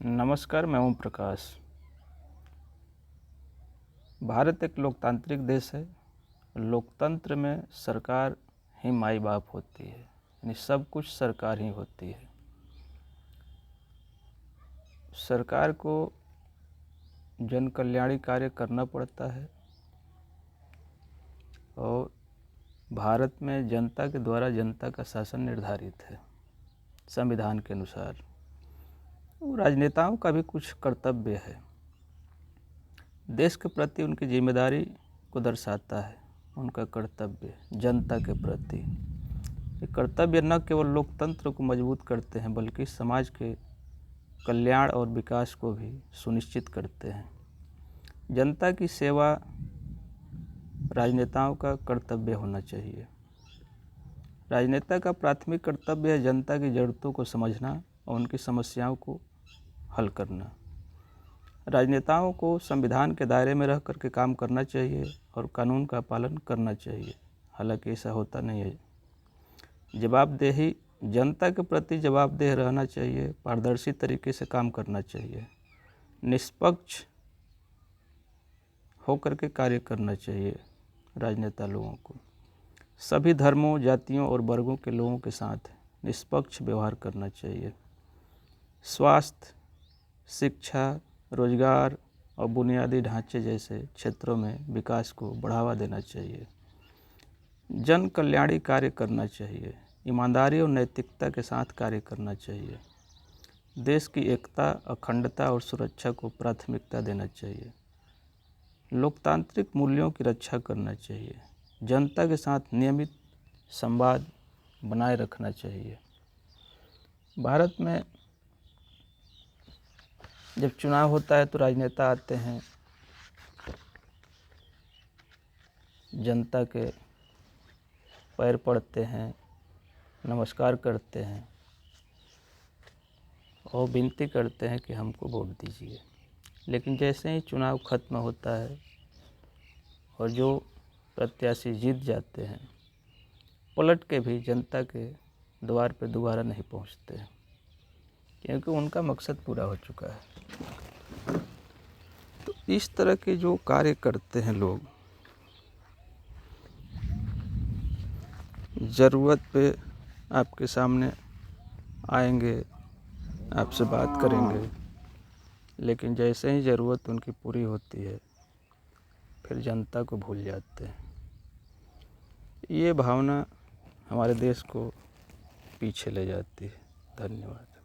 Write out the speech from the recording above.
नमस्कार, मैं ओम प्रकाश। भारत एक लोकतांत्रिक देश है। लोकतंत्र में सरकार ही माई बाप होती है, यानी सब कुछ सरकार ही होती है। सरकार को जन कल्याणी कार्य करना पड़ता है और भारत में जनता के द्वारा जनता का शासन निर्धारित है संविधान के अनुसार। राजनेताओं का भी कुछ कर्तव्य है, देश के प्रति उनकी जिम्मेदारी को दर्शाता है उनका कर्तव्य जनता के प्रति। ये कर्तव्य न केवल लोकतंत्र को मजबूत करते हैं बल्कि समाज के कल्याण और विकास को भी सुनिश्चित करते हैं। जनता की सेवा राजनेताओं का कर्तव्य होना चाहिए। राजनेता का प्राथमिक कर्तव्य है जनता की ज़रूरतों को समझना और उनकी समस्याओं को हल करना। राजनेताओं को संविधान के दायरे में रह करके काम करना चाहिए और कानून का पालन करना चाहिए। हालांकि ऐसा होता नहीं है। जवाबदेही जनता के प्रति जवाबदेह रहना चाहिए, पारदर्शी तरीके से काम करना चाहिए, निष्पक्ष होकर के कार्य करना चाहिए। राजनेता लोगों को सभी धर्मों, जातियों और वर्गों के लोगों के साथ निष्पक्ष व्यवहार करना चाहिए। स्वास्थ्य, शिक्षा, रोजगार और बुनियादी ढांचे जैसे क्षेत्रों में विकास को बढ़ावा देना चाहिए। जन कल्याणी कार्य करना चाहिए। ईमानदारी और नैतिकता के साथ कार्य करना चाहिए। देश की एकता, अखंडता और सुरक्षा को प्राथमिकता देना चाहिए। लोकतांत्रिक मूल्यों की रक्षा करना चाहिए। जनता के साथ नियमित संवाद बनाए रखना चाहिए। भारत में जब चुनाव होता है तो राजनेता आते हैं, जनता के पैर पड़ते हैं, नमस्कार करते हैं और विनती करते हैं कि हमको वोट दीजिए। लेकिन जैसे ही चुनाव खत्म होता है और जो प्रत्याशी जीत जाते हैं, पलट के भी जनता के द्वार पे दोबारा नहीं पहुंचते हैं, क्योंकि उनका मकसद पूरा हो चुका है। तो इस तरह के जो कार्य करते हैं लोग, ज़रूरत पे आपके सामने आएंगे, आपसे बात करेंगे, लेकिन जैसे ही ज़रूरत उनकी पूरी होती है फिर जनता को भूल जाते हैं। ये भावना हमारे देश को पीछे ले जाती है। धन्यवाद।